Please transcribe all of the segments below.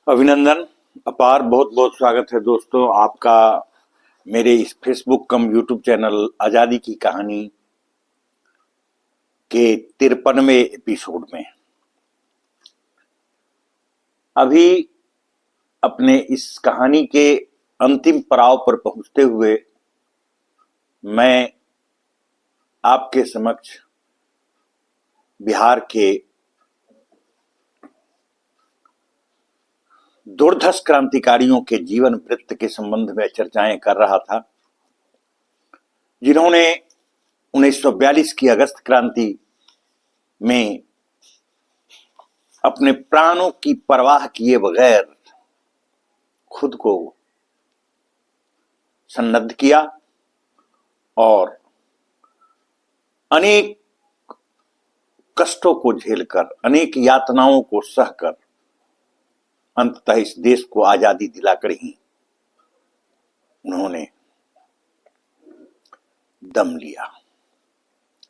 अभिनंदन अपार। बहुत बहुत स्वागत है दोस्तों आपका मेरे इस फेसबुक कम यूट्यूब चैनल आजादी की कहानी के 53वें एपिसोड में। अभी अपने इस कहानी के अंतिम पड़ाव पर पहुंचते हुए मैं आपके समक्ष बिहार के दुर्धर्ष क्रांतिकारियों के जीवन वृत्त के संबंध में चर्चाएं कर रहा था, जिन्होंने 1942 की अगस्त क्रांति में अपने प्राणों की परवाह किए बगैर खुद को सन्नद्ध किया और अनेक कष्टों को झेलकर, अनेक यातनाओं को सहकर अंततः इस देश को आजादी दिलाकर ही उन्होंने दम लिया।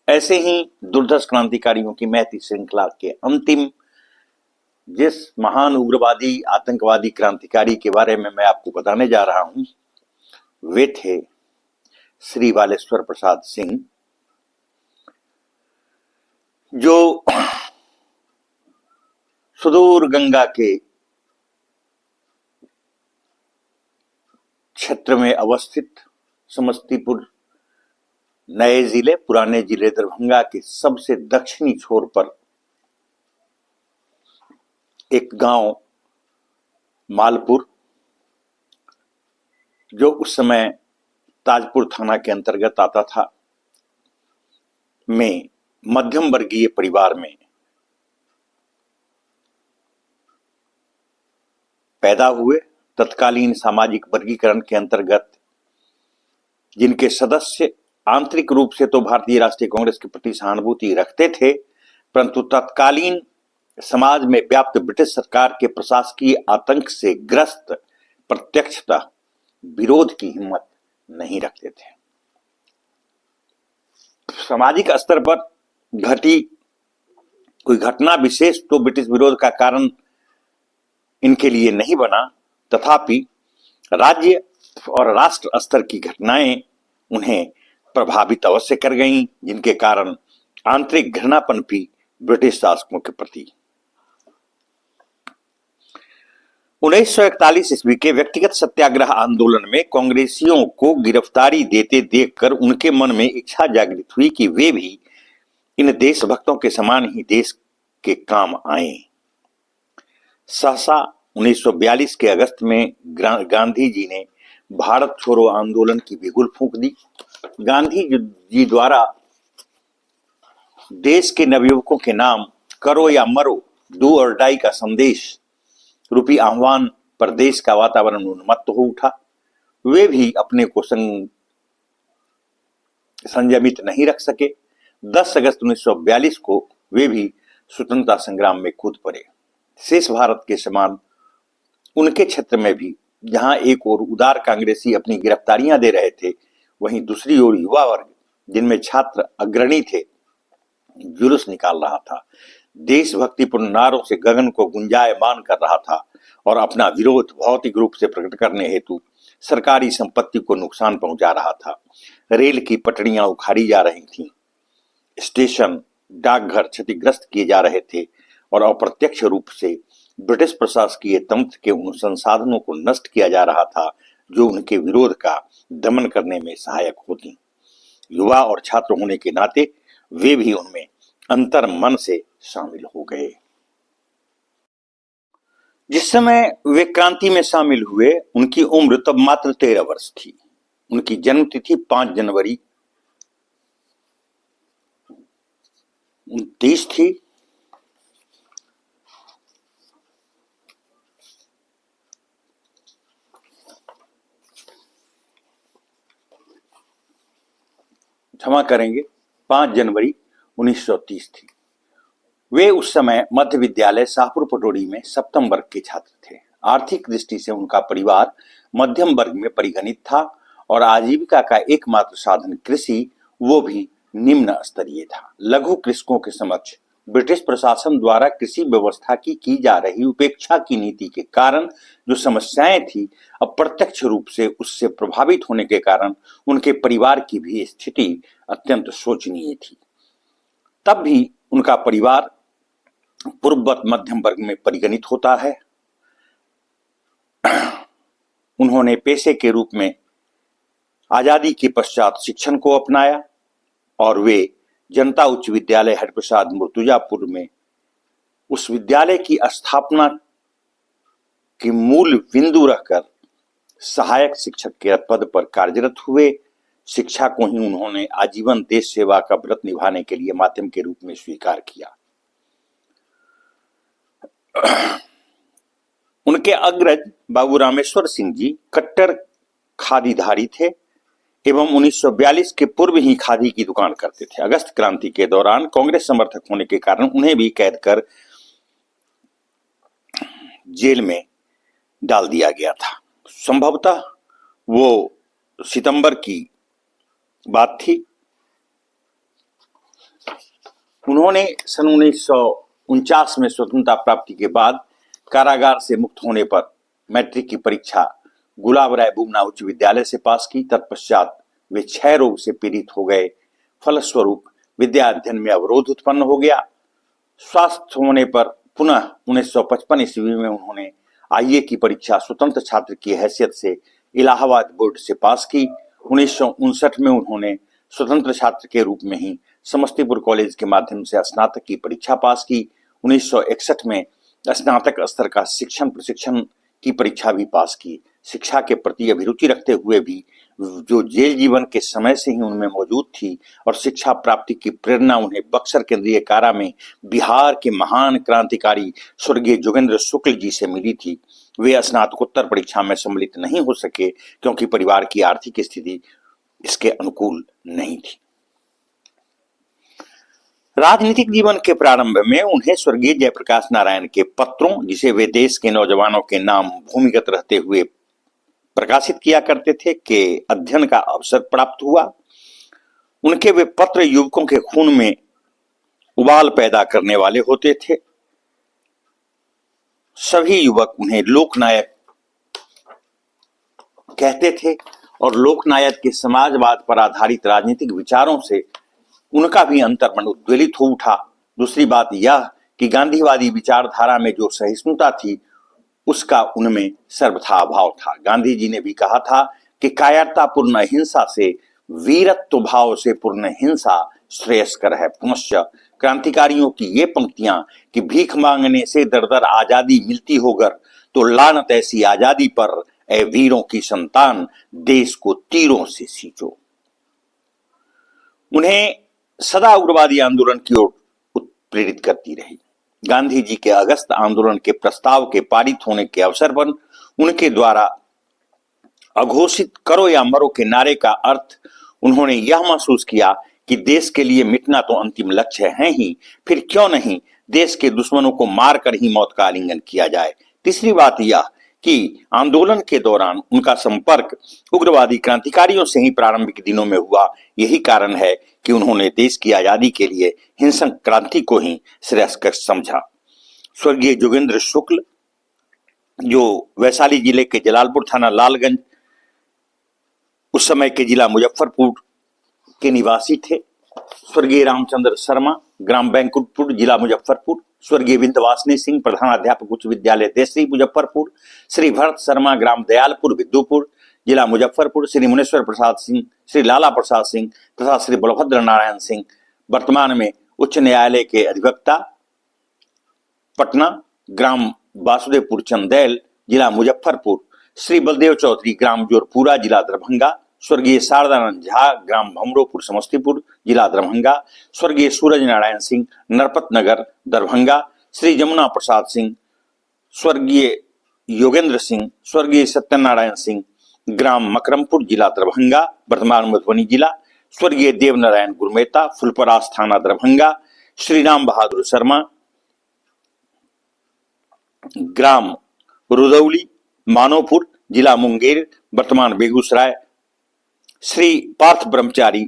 ऐसे ही दुर्धर्ष क्रांतिकारियों की महती श्रृंखला के अंतिम जिस महान उग्रवादी आतंकवादी क्रांतिकारी के बारे में मैं आपको बताने जा रहा हूं, वे थे श्री बालेश्वर प्रसाद सिंह, जो सुदूर गंगा के क्षेत्र में अवस्थित समस्तीपुर नए जिले, पुराने जिले दरभंगा के सबसे दक्षिणी छोर पर एक गांव मालपुर, जो उस समय ताजपुर थाना के अंतर्गत आता था, में मध्यम वर्गीय परिवार में पैदा हुए। तत्कालीन सामाजिक वर्गीकरण के अंतर्गत जिनके सदस्य आंतरिक रूप से तो भारतीय राष्ट्रीय कांग्रेस के प्रति सहानुभूति रखते थे, परंतु तत्कालीन समाज में व्याप्त ब्रिटिश सरकार के प्रशासकीय आतंक से ग्रस्त प्रत्यक्षतः विरोध की हिम्मत नहीं रखते थे। सामाजिक स्तर पर घटी कोई घटना विशेष तो ब्रिटिश विरोध का कारण इनके लिए नहीं बना, तथापि राज्य और राष्ट्र स्तर की घटनाएं उन्हें प्रभावित अवश्य कर गईं, जिनके कारण आंतरिक घृणापन भी ब्रिटिश शासकों के प्रति। 1941 ईस्वी के व्यक्तिगत सत्याग्रह आंदोलन में कांग्रेसियों को गिरफ्तारी देते देखकर उनके मन में इच्छा जागृत हुई कि वे भी इन देशभक्तों के समान ही देश के काम आए। सहसा 1942 के अगस्त में गांधी जी ने भारत छोड़ो आंदोलन की बिगुल फूंक दी। गांधी जी द्वारा देश के नवयुवकों के नाम करो या मरो, डू और डाई का संदेश रूपी आह्वान पर देश का वातावरण उन्मत्त हो उठा। वे भी अपने को संयमित नहीं रख सके। 10 अगस्त 1942 को वे भी स्वतंत्रता संग्राम में कूद पड़े। शेष भारत के समान उनके क्षेत्र में भी जहां एक ओर उदार कांग्रेसी अपनी गिरफ्तारियां दे रहे थे, वहीं दूसरी ओर युवा वर्ग, जिनमें छात्र अग्रणी थे, जुलूस निकाल रहा था, देशभक्तिपूर्ण नारों से गगन को गुंजायमान कर रहा था और अपना विरोध भौतिक रूप से प्रकट करने हेतु सरकारी संपत्ति को नुकसान पहुंचा रहा था। रेल की पटरियां उखाड़ी जा रही थीं, स्टेशन, डाकघर क्षतिग्रस्त किए जा रहे थे और अप्रत्यक्ष रूप से ब्रिटिश प्रशासकीय तंत्र के उन संसाधनों को नष्ट किया जा रहा था जो उनके विरोध का दमन करने में सहायक होती। युवा और छात्र होने के नाते वे भी उनमें अंतर मन से शामिल हो गए। जिस समय वे क्रांति में शामिल हुए, उनकी उम्र तब मात्र 13 वर्ष थी। उनकी जन्म तिथि 5 जनवरी 1929 थी। क्षमा करेंगे, 5 जनवरी 1930 थी। वे उस समय मध्य विद्यालय शाहपुर पटोरी में सप्तम वर्ग के छात्र थे। आर्थिक दृष्टि से उनका परिवार मध्यम वर्ग में परिगणित था और आजीविका का एकमात्र साधन कृषि, वो भी निम्न स्तरीय था। लघु कृषकों के समक्ष ब्रिटिश प्रशासन द्वारा कृषि व्यवस्था की जा रही उपेक्षा की नीति के कारण जो समस्याएं थी, अप्रत्यक्ष रूप से उससे प्रभावित होने के कारण उनके परिवार की भी स्थिति अत्यंत शोचनीय थी। तब भी उनका परिवार पूर्ववत मध्यम वर्ग में परिगणित होता है। उन्होंने पेशे के रूप में आजादी के पश्चात शिक्षण को अपनाया और वे जनता उच्च विद्यालय हरिप्रसाद मुर्तुजापुर में उस विद्यालय की स्थापना के मूल बिंदु रहकर सहायक शिक्षक के पद पर कार्यरत हुए। शिक्षा को ही उन्होंने आजीवन देश सेवा का व्रत निभाने के लिए माध्यम के रूप में स्वीकार किया। उनके अग्रज बाबू रामेश्वर सिंह जी कट्टर खादीधारी थे एवं 1942 के पूर्व ही खादी की दुकान करते थे। अगस्त क्रांति के दौरान कांग्रेस समर्थक होने के कारण उन्हें भी कैद कर जेल में डाल दिया गया था। संभवतः वो सितंबर की बात थी। उन्होंने सन 1949 में स्वतंत्रता प्राप्ति के बाद कारागार से मुक्त होने पर मैट्रिक की परीक्षा गुलाब राय बुमना उच्च विद्यालय से पास की। तत्पश्चात वे क्षय रोग से पीड़ित हो गए। फलस्वरूप विद्या अध्ययन में अवरोध उत्पन्न हो गया। स्वस्थ होने पर पुनः 1955 ईस्वी में उन्होंने आईए की परीक्षा स्वतंत्र छात्र की हैसियत से इलाहाबाद बोर्ड से पास की। 1959 में उन्होंने स्वतंत्र छात्र के रूप में ही समस्तीपुर कॉलेज के माध्यम से स्नातक की परीक्षा पास की। 1961 में स्नातक स्तर का शिक्षण प्रशिक्षण की परीक्षा भी पास की। शिक्षा के प्रति अभिरुचि रखते हुए भी जो जेल जीवन के समय से ही उनमें मौजूद थी और शिक्षा प्राप्ति की प्रेरणा उन्हें बक्सर केंद्रीय कारा में बिहार के महान क्रांतिकारी स्वर्गीय जोगेंद्र शुक्ल जी से मिली थी। वे स्नातकोत्तर परीक्षा में सम्मिलित नहीं हो सके क्योंकि परिवार की आर्थिक स्थिति इसके अनुकूल नहीं थी। राजनीतिक जीवन के प्रारंभ में उन्हें स्वर्गीय जयप्रकाश नारायण के पत्रों, जिसे वे देश के नौजवानों के नाम भूमिगत रहते हुए प्रकाशित किया करते थे, के अध्ययन का अवसर प्राप्त हुआ। उनके वे पत्र युवकों के खून में उबाल पैदा करने वाले होते थे। सभी युवक उन्हें लोकनायक कहते थे और लोकनायक के समाजवाद पर आधारित राजनीतिक विचारों से उनका भी अंतर्मन उद्वेलित हो उठा। दूसरी बात यह कि गांधीवादी विचारधारा में जो सहिष्णुता थी उसका उनमें सर्वथा अभाव था। गांधी जी ने भी कहा था कि कायरतापूर्ण हिंसा से वीरत्व भाव से पूर्ण हिंसा श्रेयस्कर है। पुनश्च क्रांतिकारियों की ये पंक्तियां कि भीख मांगने से दर दर आजादी मिलती होकर तो लानत ऐसी आजादी पर, ए वीरों की संतान, देश को तीरों से सींचो, उन्हें सदा उग्रवादी आंदोलन की ओर प्रेरित करती रही। गांधी जी के अगस्त आंदोलन के प्रस्ताव के पारित होने के अवसर पर उनके द्वारा अघोषित करो या मरो के नारे का अर्थ उन्होंने यह महसूस किया कि देश के लिए मिटना तो अंतिम लक्ष्य है ही, फिर क्यों नहीं देश के दुश्मनों को मारकर ही मौत का आलिंगन किया जाए। तीसरी बात यह कि आंदोलन के दौरान उनका संपर्क उग्रवादी क्रांतिकारियों से ही प्रारंभिक दिनों में हुआ। यही कारण है कि उन्होंने देश की आजादी के लिए हिंसक क्रांति को ही श्रेयस्कर समझा। स्वर्गीय जोगेंद्र शुक्ल, जो वैशाली जिले के जलालपुर थाना लालगंज, उस समय के जिला मुजफ्फरपुर के निवासी थे। स्वर्गीय रामचंद्र शर्मा, ग्राम बैंकुटपुर, जिला मुजफ्फरपुर। स्वर्गीय विंध्यवासिनी सिंह, प्रधानाध्यापक उच्च विद्यालय देसरी, मुजफ्फरपुर। श्री भरत शर्मा, ग्राम दयालपुर, विद्युपुर, जिला मुजफ्फरपुर। श्री मुनेश्वर प्रसाद सिंह, श्री लाला प्रसाद सिंह तथा श्री बलभद्र नारायण सिंह, वर्तमान में उच्च न्यायालय के अधिवक्ता, पटना, ग्राम वासुदेवपुर चंदेल, जिला मुजफ्फरपुर। श्री बलदेव चौधरी, ग्राम जोरपुरा, जिला दरभंगा। स्वर्गीय शारदानंद झा, ग्राम भमरोपुर, समस्तीपुर, जिला दरभंगा। स्वर्गीय सूरज नारायण सिंह, नरपत नगर, दरभंगा। श्री जमुना प्रसाद सिंह, स्वर्गीय योगेंद्र सिंह, स्वर्गीय सत्यनारायण सिंह, ग्राम मकरमपुर, जिला दरभंगा, वर्तमान मधुबनी जिला। स्वर्गीय देवनारायण गुरमेता, फुलपरास थाना, दरभंगा। श्री राम बहादुर शर्मा, ग्राम रुदौली, मानोपुर, जिला मुंगेर, वर्तमान बेगूसराय। श्री पार्थ ब्रह्मचारी,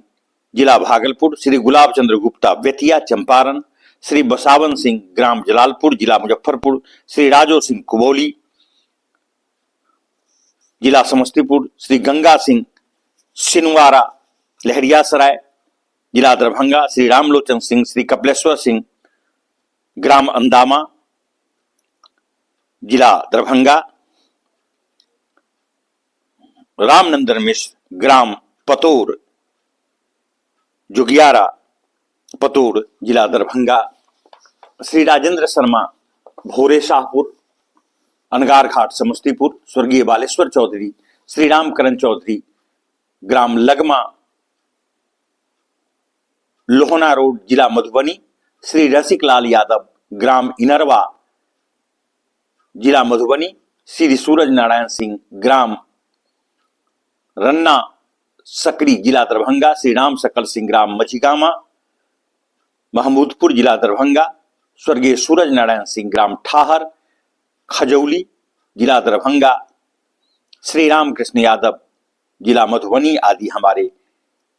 जिला भागलपुर। श्री गुलाब चंद्र गुप्ता, बेतिया, चंपारण। श्री बसावन सिंह ग्राम जलालपुर जिला मुजफ्फरपुर, श्री राजो सिंह कुबोली जिला समस्तीपुर, श्री गंगा सिंह सिनवारा लहरियासराय जिला दरभंगा, श्री रामलोचन सिंह श्री कपिलेश्वर सिंह ग्राम अंदामा जिला दरभंगा, रामनंदन मिश्र ग्राम पतोर जोगियारा पतोर जिला दरभंगा, श्री राजेंद्र शर्मा भोरे शाहपुर अनगार घाट समस्तीपुर, स्वर्गीय बालेश्वर चौधरी श्री रामकरण चौधरी ग्राम लगमा लोहना रोड जिला मधुबनी, श्री रसिक लाल यादव ग्राम इनरवा जिला मधुबनी, श्री सूरज नारायण सिंह ग्राम रन्ना सकरी जिला दरभंगा, श्री राम सकल सिंह ग्राम मझिगामा महमूदपुर जिला दरभंगा, स्वर्गीय सूरज नारायण सिंह ग्राम ठाहर खजौली जिला दरभंगा, श्री राम कृष्ण यादव जिला मधुबनी आदि हमारे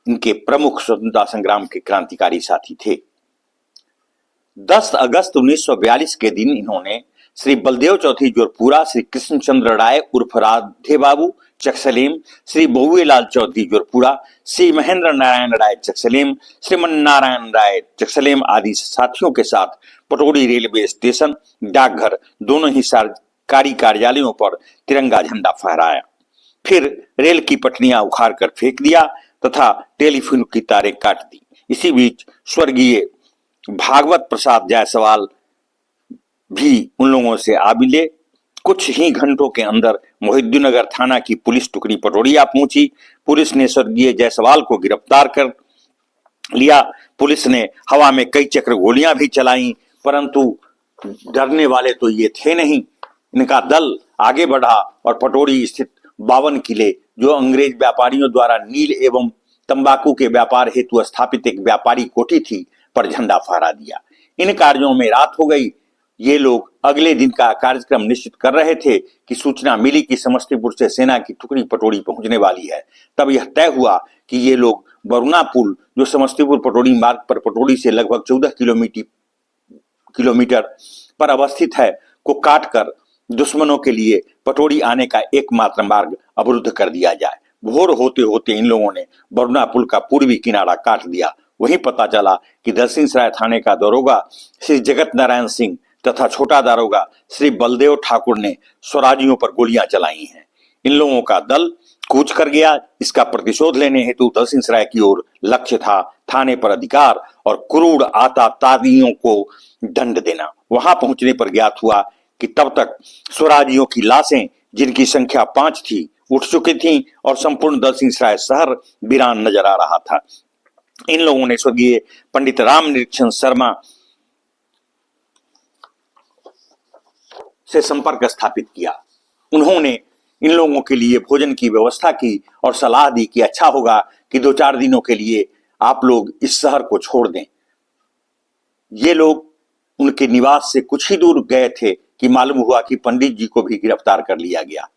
इनके प्रमुख स्वतंत्रता संग्राम के क्रांतिकारी साथी थे। 10 अगस्त 1942 के दिन इन्होंने श्री बलदेव चौधरी जोरपुरा, श्री कृष्णचंद्र राय उर्फ राधे बाबू चकसलेम, श्री बहुएलाल चौधरी जोरपुरा, श्री महेंद्र नारायण राय चकसलेम, श्रीमन नारायण राय चकसलेम आदि साथियों के साथ पटोरी रेलवे स्टेशन, डाकघर दोनों ही सरकारी कार्यालयों पर तिरंगा झंडा फहराया। फिर रेल की पटरियां उखाड़ कर फेंक दिया तथा टेलीफोन की तारें काट दी। इसी बीच स्वर्गीय भागवत प्रसाद जायसवाल भी उन लोगों से आ मिले। कुछ ही घंटों के अंदर मोहिद्दीनगर थाना की पुलिस टुकड़ी पटोरिया पहुंची। पुलिस ने स्वर्गीय जायसवाल को गिरफ्तार कर लिया। पुलिस ने हवा में कई चक्र गोलियां भी चलाई, परंतु डरने वाले तो ये थे नहीं। इनका दल आगे बढ़ा और पटोरी स्थित 52 किले, जो अंग्रेज व्यापारियों द्वारा नील एवं तंबाकू के व्यापार हेतु स्थापित एक व्यापारी कोठी थी, पर झंडा फहरा दिया। इन कार्यों में रात हो गई। ये लोग अगले दिन का कार्यक्रम निश्चित कर रहे थे कि सूचना मिली कि समस्तीपुर से सेना की टुकड़ी पटोरी पहुंचने वाली है। तब यह तय हुआ कि ये लोग बरुणा पुल, जो समस्तीपुर पटोरी मार्ग पर पटोरी से लगभग 14 किलोमीटर पर अवस्थित है, को काटकर दुश्मनों के लिए पटोरी आने का एकमात्र मार्ग अवरुद्ध कर दिया जाए। भोर होते होते इन लोगों ने बरुणा पुल का पूर्वी किनारा काट दिया। वहीं पता चला कि दलसिंहसराय थाने का दरोगा श्री जगत नारायण सिंह तथा छोटा दारोगा श्री बलदेव ठाकुर ने स्वराजियों पर गोलियां चलाई हैं। इन लोगों का दल कूच कर गया। इसका प्रतिशोध लेने हेतु दलसिंहसराय की ओर लक्ष्य था थाने पर अधिकार और क्रूर आतताइयों को दंड देना। वहां पहुंचने पर ज्ञात हुआ कि तब तक स्वराजियों की लाशें, जिनकी संख्या 5 थी, उठ चुकी थीं और संपूर्ण दलसिंहसराय शहर वीरान नजर आ रहा था। इन लोगों ने स्वर्गीय पंडित राम निरीक्षण शर्मा से संपर्क स्थापित किया। उन्होंने इन लोगों के लिए भोजन की व्यवस्था की और सलाह दी कि अच्छा होगा कि 2-4 दिनों के लिए आप लोग इस शहर को छोड़ दें। ये लोग उनके निवास से कुछ ही दूर गए थे कि मालूम हुआ कि पंडित जी को भी गिरफ्तार कर लिया गया।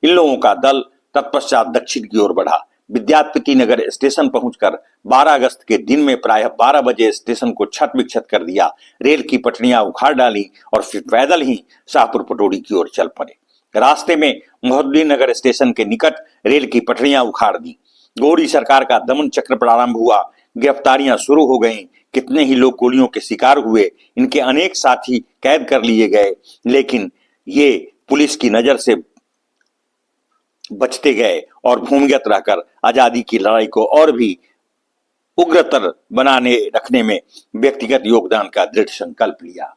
इन लोगों का दल तत्पश्चात दक्षिण की ओर बढ़ा। विद्यापति नगर स्टेशन पहुंचकर 12 अगस्त के दिन में प्रायः 12 बजे स्टेशन को छत विक्षत कर दिया। रेल की पटरियां उखाड़ डाली और फिर पैदल ही शाहपुर पटोरी की ओर चल पड़े। रास्ते में मोहिद्दीनगर स्टेशन के निकट रेल की पटरियां उखाड़ दी। गौरी सरकार का दमन चक्र प्रारंभ हुआ। गिरफ्तारियां शुरू हो गईं। कितने ही लोग गोलियों के शिकार हुए। इनके अनेक साथी कैद कर लिए गए, लेकिन ये पुलिस की नजर से बचते गए और भूमिगत रहकर आजादी की लड़ाई को और भी उग्रतर बनाने रखने में व्यक्तिगत योगदान का दृढ़ संकल्प लिया।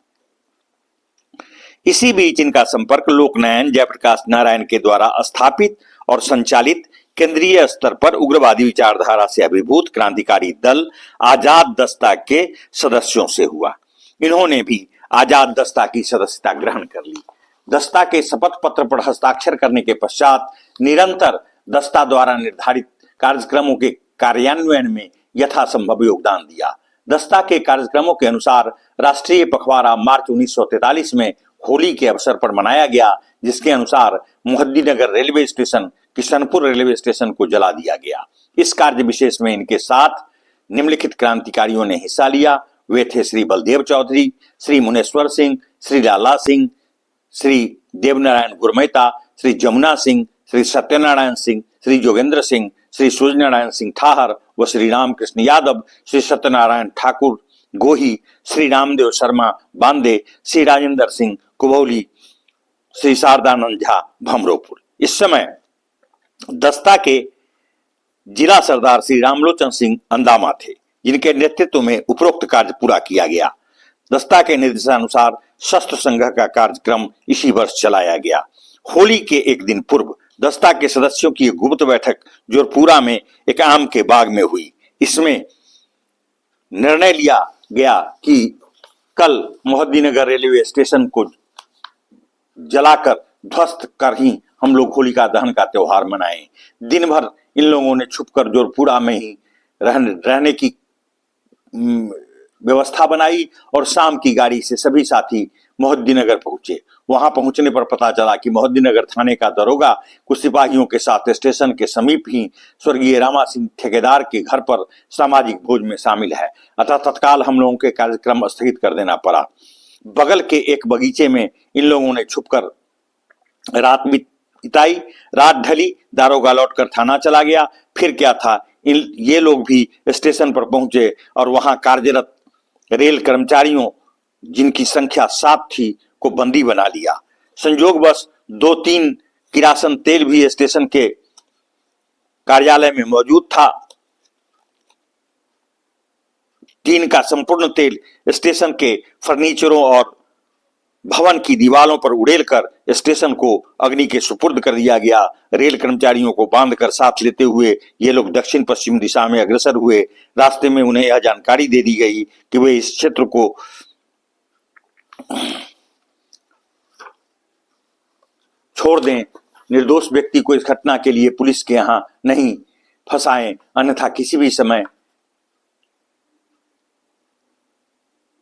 इसी बीच इनका संपर्क लोकनायन जयप्रकाश नारायण के द्वारा स्थापित और संचालित केंद्रीय स्तर पर उग्रवादी विचारधारा से अभिभूत क्रांतिकारी दल आजाद दस्ता के सदस्यों से हुआ। इन्होंने भी आजाद दस्ता की सदस्यता ग्रहण कर ली। दस्ता के शपथ पत्र पर हस्ताक्षर करने के पश्चात निरंतर दस्ता द्वारा निर्धारित कार्यक्रमों के कार्यान्वयन में यथासंभव योगदान दिया। दस्ता के कार्यक्रमों के अनुसार राष्ट्रीय पखवाड़ा मार्च 1943 में होली के अवसर पर मनाया गया, जिसके अनुसार Mohiuddinagar railway station, Kishanpur railway station को जला दिया गया। इस कार्य विशेष में इनके साथ निम्नलिखित क्रांतिकारियों ने हिस्सा लिया: वे थे श्री बलदेव चौधरी, श्री मुनेश्वर सिंह, श्री लाला सिंह, श्री देवनारायण गुरमेता, श्री जमुना सिंह, श्री सत्यनारायण सिंह, श्री जोगेंद्र सिंह, श्री सूर्यनारायण सिंह ठाहर व श्री रामकृष्ण यादव, श्री सत्यनारायण ठाकुर गोही, श्री रामदेव शर्मा बांदे, श्री राजेंद्र सिंह कुबौली, श्री शारदानंद झा भमरोपुर। इस समय दस्ता के जिला सरदार श्री रामलोचन सिंह अंदामा थे, जिनके नेतृत्व में उपरोक्त कार्य पूरा किया गया। दस्ता के निर्देशानुसार शस्त्र संग्रह का कार्यक्रम इसी वर्ष चलाया गया। होली के एक दिन पूर्व दस्ता के सदस्यों की गुप्त बैठक जोरपुरा में एक आम के बाग में हुई। इसमें निर्णय लिया गया कि कल मोहद्दीनगर रेलवे स्टेशन को जलाकर ध्वस्त कर ही हम लोग होलिका दहन का त्योहार मनाएं। दिन भर इन लोगों ने छुपकर जोरपुरा में ही रहने की व्यवस्था बनाई और शाम की गाड़ी से सभी साथी मोहद्दीनगर पहुंचे। वहां पहुंचने पर पता चला कि मोहद्दीनगर थाने का दरोगा कुछ सिपाहियों के साथ स्टेशन के समीप ही स्वर्गीय रामा सिंह ठेकेदार के घर पर सामाजिक भोज में शामिल है। अतः तत्काल हम लोगों के कार्यक्रम स्थगित कर देना पड़ा। बगल के एक बगीचे में इन लोगों ने छुपकर रात बिताई। रात ढली, दारोगा लौटकर थाना चला गया। फिर क्या था, ये लोग भी स्टेशन पर पहुंचे और वहां कार्यरत रेल कर्मचारियों, जिनकी संख्या 7 थी, को बंदी बना लिया। संयोगवश 2-3 किरासन तेल भी स्टेशन के कार्यालय में मौजूद था। 3 का संपूर्ण तेल स्टेशन के फर्नीचरों और भवन की दीवारों पर उड़ेलकर स्टेशन को अग्नि के सुपुर्द कर दिया गया। रेल कर्मचारियों को बांधकर साथ लेते हुए ये लोग दक्षिण पश्चिम दिशा में अग्रसर हुए। रास्ते में उन्हें यह जानकारी दे दी गई कि वे इस क्षेत्र को छोड़ दें, निर्दोष व्यक्ति को इस घटना के लिए पुलिस के यहां नहीं फंसाएं, अन्यथा किसी भी समय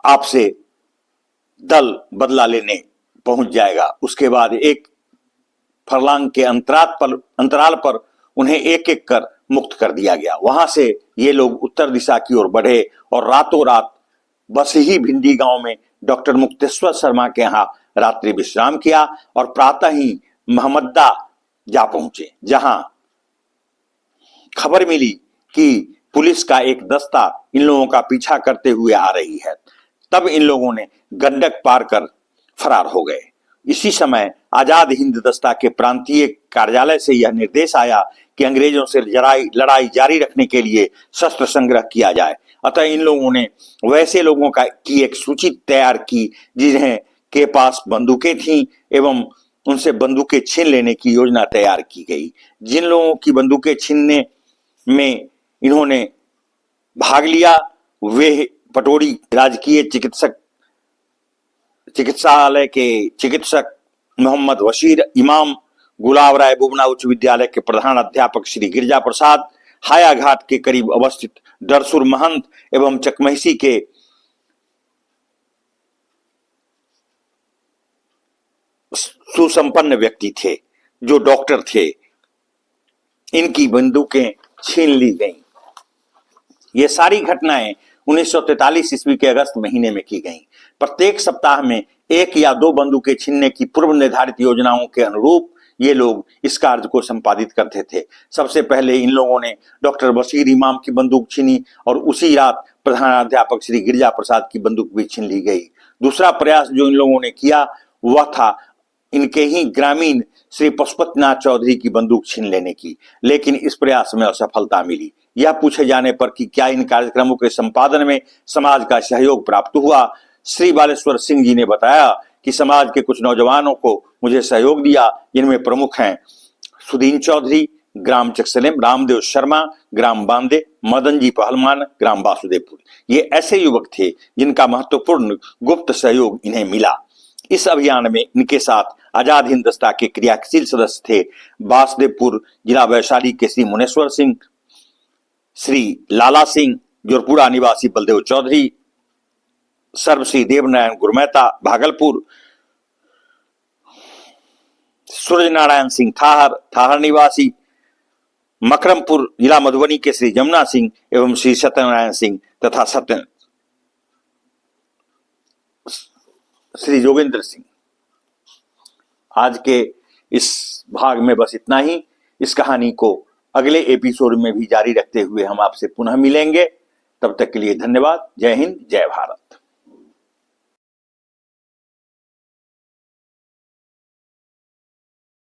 आपसे दल बदला लेने पहुंच जाएगा। उसके बाद एक फरलांग के अंतराल पर उन्हें एक एक कर मुक्त कर दिया गया। वहां से ये लोग उत्तर दिशा की ओर बढ़े और रातों रात बसही भिंडी गांव में डॉक्टर मुक्तेश्वर शर्मा के यहाँ रात्रि विश्राम किया और प्रातः ही महमद्दा जा पहुंचे, जहां खबर मिली कि पुलिस का एक दस्ता इन लोगों का पीछा करते हुए आ रही है। तब इन लोगों ने गंडक पार कर फरार हो गए। इसी समय आजाद हिंद दस्ता के प्रांतीय कार्यालय से यह निर्देश आया कि अंग्रेजों से लड़ाई जारी रखने के लिए शस्त्र संग्रह किया जाए। अतः इन लोगों ने वैसे लोगों की एक सूची तैयार की जिन्हें के पास बंदूकें थीं एवं उनसे बंदूकें छीन लेने की योजना तैयार की गई। जिन लोगों की बंदूकें छीनने में इन्होंने भाग लिया वे पटोरी राजकीय चिकित्सालय के चिकित्सक मोहम्मद बशीर, इमाम गुलाब राय बुबना उच्च विद्यालय के प्रधान अध्यापक श्री गिरजा प्रसाद, हाया घाट के करीब अवस्थित डरसुर महंत एवं चकमहसी के सुसंपन्न व्यक्ति थे जो डॉक्टर थे। इनकी बंदूकें छीन ली गईं। ये सारी घटनाएं 1943 ईस्वी के अगस्त महीने में की गईं। प्रत्येक सप्ताह में 1 या 2 बंदूकें छीनने की पूर्व निर्धारित योजनाओं के अनुरूप ये लोग इस कार्य को संपादित करते थे। सबसे पहले इन लोगों ने डॉक्टर बशीर इमाम की बंदूक छीनी और उसी रात प्रधानाध्यापक श्री गिरजा प्रसाद की बंदूक भी छीन ली गई। दूसरा प्रयास जो इन लोगों ने किया वह था इनके ही ग्रामीण श्री पशुपतिनाथ चौधरी की बंदूक छीन लेने की, लेकिन इस प्रयास में असफलता मिली। यह पूछे जाने पर कि क्या इन कार्यक्रमों के संपादन में समाज का सहयोग प्राप्त हुआ, श्री बालेश्वर सिंह जी ने बताया कि समाज के कुछ नौजवानों को मुझे सहयोग दिया, जिनमें प्रमुख हैं सुदीन चौधरी ग्राम चकसलेम, रामदेव शर्मा ग्राम बांदे, मदन जी पहलवान ग्राम वासुदेवपुर। ये ऐसे युवक थे जिनका महत्वपूर्ण गुप्त सहयोग इन्हें मिला। इस अभियान में इनके साथ आजाद हिंद दस्ता के क्रियाशील सदस्य थे वासुदेवपुर जिला वैशाली के श्री मुनेश्वर सिंह, श्री लाला सिंह जोरपुरा निवासी बलदेव चौधरी, सर्वश्री देवनारायण गुरमेता भागलपुर, सूर्यनारायण सिंह ठाहर निवासी, मकरमपुर जिला मधुबनी के श्री जमुना सिंह एवं श्री सत्यनारायण सिंह तथा श्री जोगेंद्र सिंह। आज के इस भाग में बस इतना ही। इस कहानी को अगले एपिसोड में भी जारी रखते हुए हम आपसे पुनः मिलेंगे। तब तक के लिए धन्यवाद। जय हिंद, जय भारत।